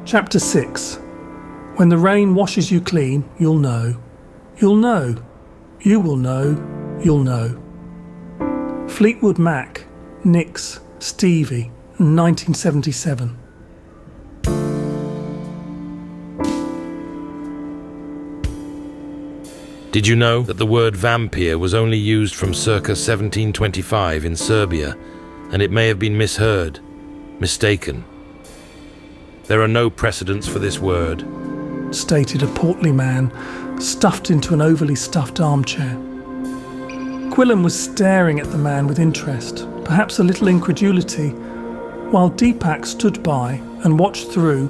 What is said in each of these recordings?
Chapter 6. When the rain washes you clean, you'll know. You'll know. You will know. You'll know. Fleetwood Mac, Nix, Stevie, 1977. Did you know that the word vampire was only used from circa 1725 in Serbia, and it may have been misheard, mistaken? There are no precedents for this word, stated a portly man, stuffed into an overly stuffed armchair. Quillen was staring at the man with interest, perhaps a little incredulity, while Deepak stood by and watched through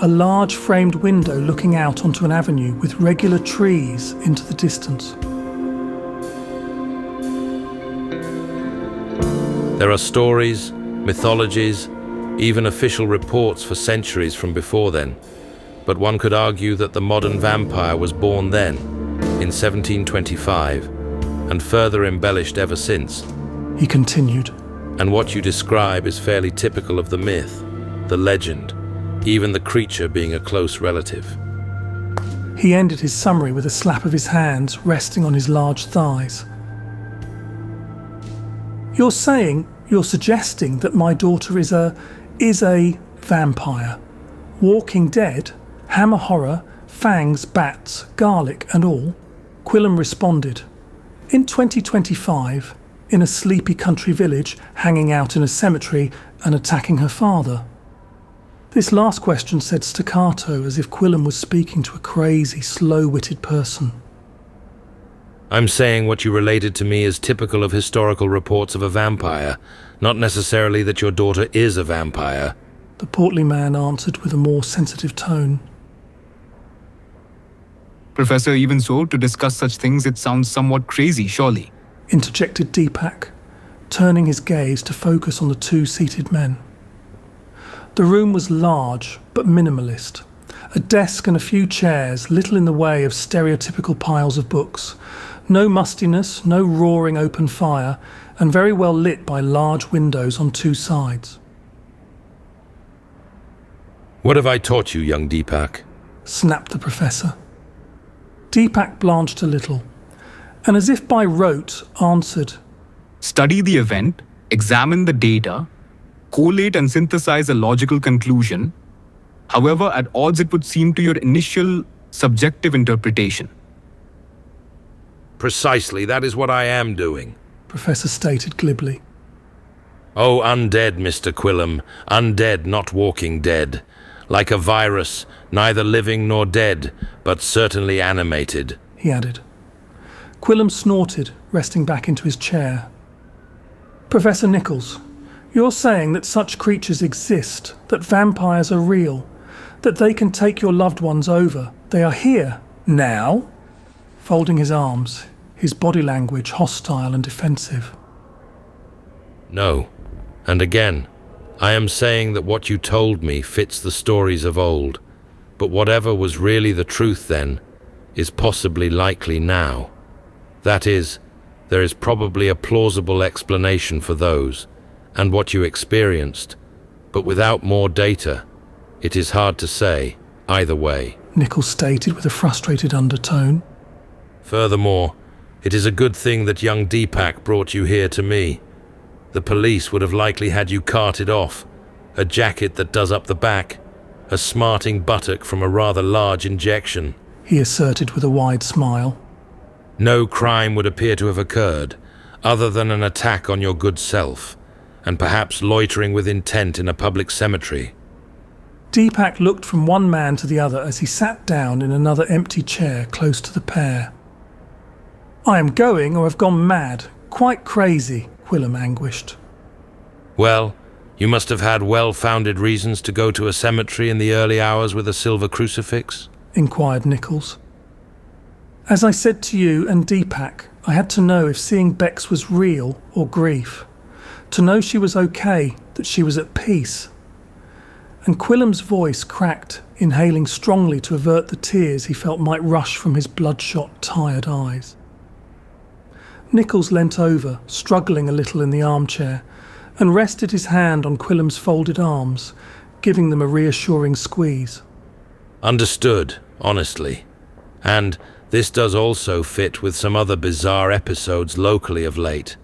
a large framed window looking out onto an avenue with regular trees into the distance. There are stories, mythologies, even official reports for centuries from before then, but one could argue that the modern vampire was born then, in 1725, and further embellished ever since. He continued. And what you describe is fairly typical of the myth, the legend, even the creature being a close relative. He ended his summary with a slap of his hands resting on his large thighs. You're suggesting that my daughter is a vampire. Walking dead, hammer horror, fangs, bats, garlic and all. Quillen responded. In 2025, in a sleepy country village, hanging out in a cemetery and attacking her father. This last question said staccato, as if Quillen was speaking to a crazy, slow-witted person. I'm saying what you related to me is typical of historical reports of a vampire, not necessarily that your daughter is a vampire. The portly man answered with a more sensitive tone. Professor, even so, to discuss such things, it sounds somewhat crazy, surely, interjected Deepak, turning his gaze to focus on the two seated men. The room was large but minimalist. A desk and a few chairs, little in the way of stereotypical piles of books. No mustiness, no roaring open fire, and very well lit by large windows on two sides. What have I taught you, young Deepak? Snapped the professor. Deepak blanched a little, and as if by rote answered, study the event, examine the data, collate and synthesize a logical conclusion, however at odds it would seem to your initial subjective interpretation. Precisely, that is what I am doing, Professor stated glibly. Oh, undead, Mr. Quillen, undead, not walking dead. Like a virus, neither living nor dead, but certainly animated, he added. Quillen snorted, resting back into his chair. Professor Nichols, you're saying that such creatures exist, that vampires are real, that they can take your loved ones over. They are here, now? Folding his arms, his body language hostile and defensive. No. And again, I am saying that what you told me fits the stories of old, but whatever was really the truth then is possibly likely now. That is, there is probably a plausible explanation for those, and what you experienced, but without more data, it is hard to say, either way, Nichols stated with a frustrated undertone. Furthermore, it is a good thing that young Deepak brought you here to me. The police would have likely had you carted off, a jacket that does up the back, a smarting buttock from a rather large injection, he asserted with a wide smile. No crime would appear to have occurred, other than an attack on your good self, and perhaps loitering with intent in a public cemetery. Deepak looked from one man to the other as he sat down in another empty chair close to the pair. I am going or have gone mad, quite crazy, Quillen anguished. Well, you must have had well-founded reasons to go to a cemetery in the early hours with a silver crucifix? Inquired Nichols. As I said to you and Deepak, I had to know if seeing Bex was real or grief. To know she was okay, that she was at peace. And Quillen's voice cracked, inhaling strongly to avert the tears he felt might rush from his bloodshot, tired eyes. Nichols leant over, struggling a little in the armchair, and rested his hand on Quillen's folded arms, giving them a reassuring squeeze. Understood, honestly. And this does also fit with some other bizarre episodes locally of late.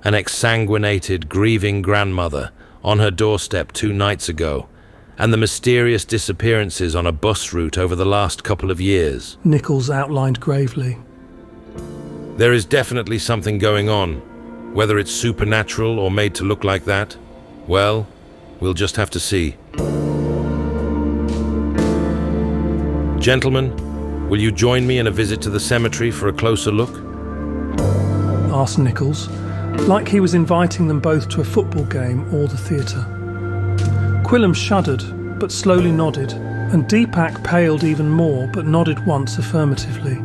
An exsanguinated, grieving grandmother on her doorstep 2 nights ago, and the mysterious disappearances on a bus route over the last couple of years. Nichols outlined gravely. There is definitely something going on. Whether it's supernatural or made to look like that, well, we'll just have to see. Gentlemen, will you join me in a visit to the cemetery for a closer look? Asked Nichols, like he was inviting them both to a football game or the theatre. Quillam shuddered, but slowly nodded, and Deepak paled even more but nodded once affirmatively.